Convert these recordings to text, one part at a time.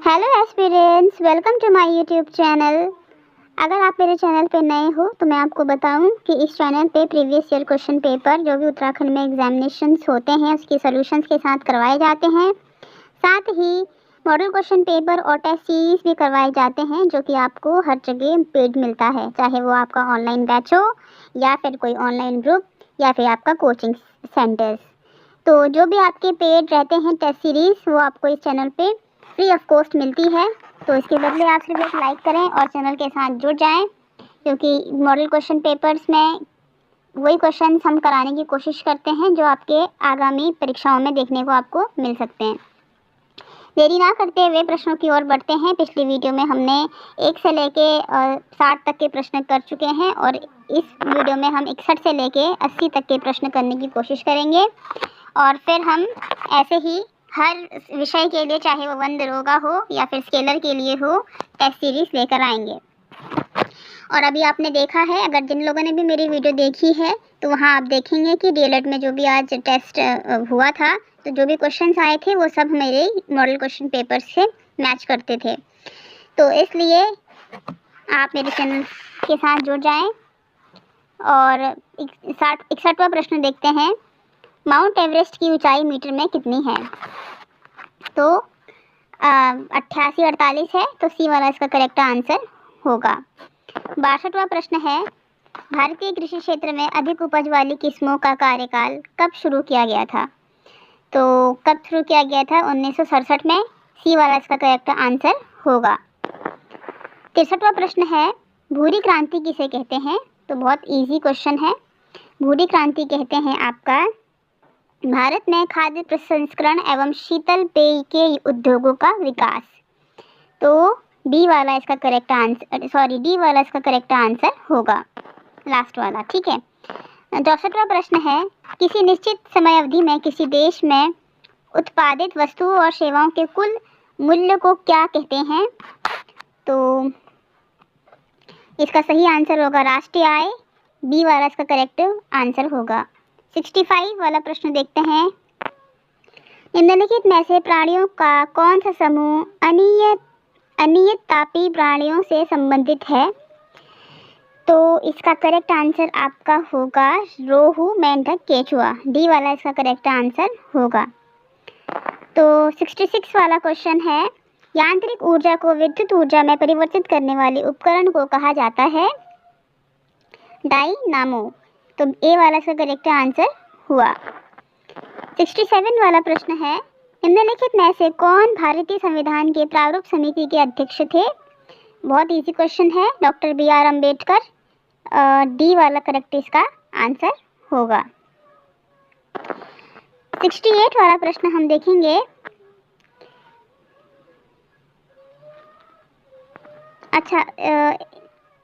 Hello aspirants, welcome to my YouTube channel. अगर आप मेरे चैनल पे नए हो तो मैं आपको बताऊं कि इस चैनल पे प्रीवियस ईयर क्वेश्चन पेपर जो भी उत्तराखंड में एग्जामिनेशंस होते हैं उसके सॉल्यूशंस के साथ करवाए जाते हैं। साथ ही मॉडल क्वेश्चन पेपर और टेस्ट सीरीज भी करवाए जाते हैं जो कि आपको हर जगह पेड मिलता है, चाहे वो आपका ऑनलाइन बैच हो या फिर कोई ऑनलाइन ग्रुप या फिर आपका कोचिंग सेंटर्स। तो जो भी आपके पेड रहते हैं टेस्ट सीरीज़ वो आपको इस चैनल पे फ्री ऑफ कॉस्ट मिलती है। तो इसके बदले आप सिर्फ एक लाइक करें और चैनल के साथ जुड़ जाएं, क्योंकि मॉडल क्वेश्चन पेपर्स में वही क्वेश्चन हम कराने की कोशिश करते हैं जो आपके आगामी परीक्षाओं में देखने को आपको मिल सकते हैं। देरी ना करते हुए प्रश्नों की ओर बढ़ते हैं। पिछली वीडियो में हमने 1 से लेके 60 तक के प्रश्न कर चुके हैं और इस वीडियो में हम 61 से लेके 80 तक के प्रश्न करने की कोशिश करेंगे। और फिर हम ऐसे ही हर विषय के लिए, चाहे वो वन दरोगा हो या फिर स्केलर के लिए हो, टेस्ट सीरीज लेकर आएंगे। और अभी आपने देखा है, अगर जिन लोगों ने भी मेरी वीडियो देखी है तो वहाँ आप देखेंगे कि डीएलएड में जो भी आज टेस्ट हुआ था तो जो भी क्वेश्चंस आए थे वो सब मेरे मॉडल क्वेश्चन पेपर से मैच करते थे। तो इसलिए आप मेरे चैनल के साथ जुड़ जाएं। और 61वां प्रश्न देखते हैं, माउंट एवरेस्ट की ऊंचाई मीटर में कितनी है? तो 8848 है, तो सी वाला इसका करेक्ट आंसर होगा। 62वां प्रश्न है, भारतीय कृषि क्षेत्र में अधिक उपज वाली किस्मों का कार्यकाल कब शुरू किया गया था? तो कब शुरू किया गया था? 1967 में। सी वाला इसका करेक्ट आंसर होगा। 63वां प्रश्न है, भूरी क्रांति किसे कहते हैं? तो बहुत इजी क्वेश्चन है। भूरी क्रांति कहते हैं आपका भारत में खाद्य प्रसंस्करण एवं शीतल पेय के उद्योगों का विकास। तो डी वाला इसका करेक्ट आंसर होगा, लास्ट वाला। ठीक है। 64वां प्रश्न है, किसी निश्चित समय अवधि में किसी देश में उत्पादित वस्तुओं और सेवाओं के कुल मूल्य को क्या कहते हैं? तो इसका सही आंसर होगा राष्ट्रीय आय। बी वाला इसका करेक्ट आंसर होगा। 65 वाला प्रश्न देखते हैं, निम्नलिखित में से प्राणियों का कौन सा समूह अनियत तापी प्राणियों से संबंधित है? तो इसका करेक्ट आंसर आपका होगा रोहू, मेंढक, केचुआ। डी वाला इसका करेक्ट आंसर होगा। तो 66 वाला क्वेश्चन है, यांत्रिक ऊर्जा को विद्युत ऊर्जा में परिवर्तित करने वाले उपकरण को कहा जाता है? डायनामो। तो ए वाला इसका करेक्ट आंसर हुआ। 67 वाला प्रश्न है, निम्नलिखित में से कौन भारतीय संविधान के प्रारूप समिति के अध्यक्ष थे? बहुत इजी क्वेश्चन है, डॉक्टर BR अम्बेडकर। डी वाला करेक्ट इसका आंसर होगा। 68 वाला प्रश्न हम देखेंगे। अच्छा,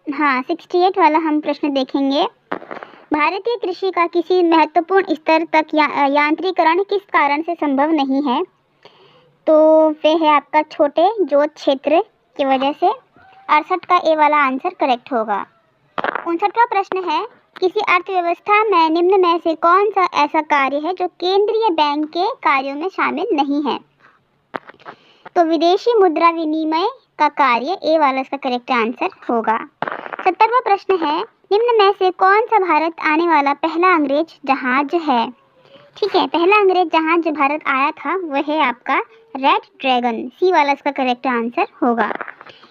68 वाला हम प्रश्न देखेंगे, भारतीय कृषि का किसी महत्वपूर्ण स्तर तक यांत्रिकरण किस कारण से संभव नहीं है? तो वह है आपका छोटे जोत क्षेत्र की वजह से। 68 का ए वाला आंसर करेक्ट होगा। 59वां प्रश्न है, किसी अर्थव्यवस्था में निम्न में से कौन सा ऐसा कार्य है जो केंद्रीय बैंक के कार्यों में शामिल नहीं है? तो विदेशी मुद्रा विनिमय का कार्य। ए वाला इसका करेक्ट आंसर होगा। 70वां प्रश्न है, निम्न में से कौन सा भारत आने वाला पहला अंग्रेज जहाज है? ठीक है, पहला अंग्रेज जहाज जो भारत आया था वह है आपका रेड ड्रैगन। सी वाला इसका करेक्ट आंसर होगा।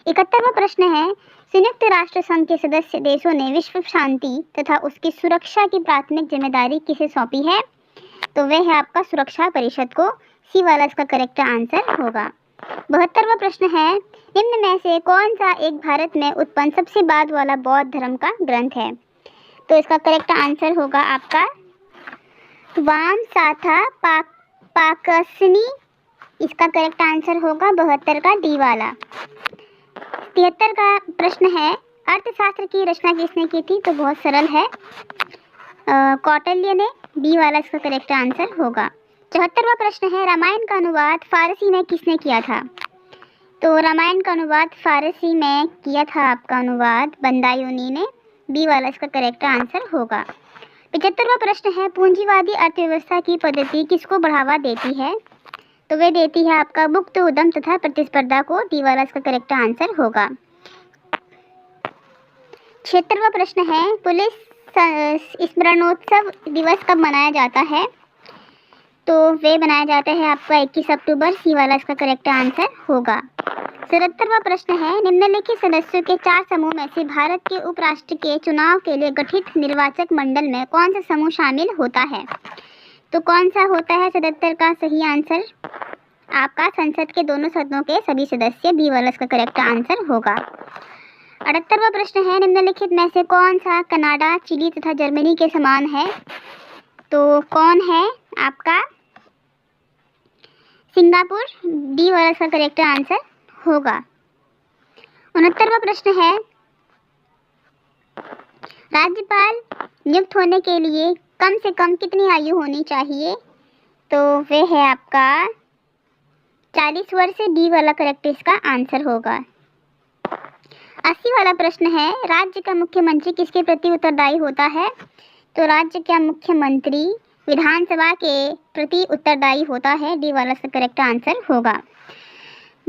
71वां प्रश्न है, संयुक्त राष्ट्र संघ के सदस्य देशों ने विश्व शांति तथा उसकी सुरक्षा की प्राथमिक जिम्मेदारी किसे सौंपी है? तो वह है आपका सुरक्षा परिषद को। सी वाला इसका करेक्ट आंसर होगा। 72वां प्रश्न है, निम्न में से कौन सा एक भारत में उत्पन्न सबसे बाद वाला बौद्ध धर्म का ग्रंथ है? तो इसका करेक्ट आंसर होगा आपका वामसाथा पाकसनी। इसका करेक्ट आंसर होगा 72 का डी वाला। 73 का प्रश्न है, अर्थशास्त्र की रचना किसने की थी? तो बहुत सरल है, कौटिल्य ने। बी वाला इसका करेक्ट आंसर होगा। 74वां प्रश्न है, रामायण का अनुवाद फारसी में किसने किया था? तो रामायण का अनुवाद फारसी में किया था आपका अनुवाद बंदायूनी ने। बी वाला इसका करेक्ट आंसर होगा। 75वां प्रश्न है, पूंजीवादी अर्थव्यवस्था की पद्धति किसको बढ़ावा देती है? तो वे देती है आपका मुक्त उद्यम तथा प्रतिस्पर्धा को। डी वाला इसका करेक्ट आंसर होगा। 76वां प्रश्न है, पुलिस स्मरणोत्सव दिवस कब मनाया जाता है? तो वे मनाया जाता है आपका 21 अक्टूबर। सी वाला इसका करेक्ट आंसर होगा। 77वां प्रश्न है, निम्नलिखित सदस्यों के 4 समूह में से भारत के उपराष्ट्र के चुनाव के लिए गठित निर्वाचक मंडल में कौन सा समूह शामिल होता है? तो कौन सा होता है 77 का सही आंसर? आपका संसद के दोनों सदनों के सभी सदस्य। बी वाला इसका करेक्ट आंसर होगा। 78वां प्रश्न है, निम्नलिखित में से कौन सा कनाडा, चिली तथा जर्मनी के समान है? तो कौन है आपका? सिंगापुर। डी वाला इसका करेक्ट आंसर होगा। 69वां प्रश्न है, राज्यपाल नियुक्त होने के लिए कम से कम कितनी आयु होनी चाहिए? तो वे है आपका 40 वर्ष। डी वाला करेक्ट इसका आंसर होगा। 80 वाला प्रश्न है, राज्य का मुख्यमंत्री किसके प्रति उत्तरदायी होता है? तो राज्य का मुख्यमंत्री विधानसभा के प्रति उत्तरदायी होता है। डी वाला इसका करेक्ट आंसर होगा।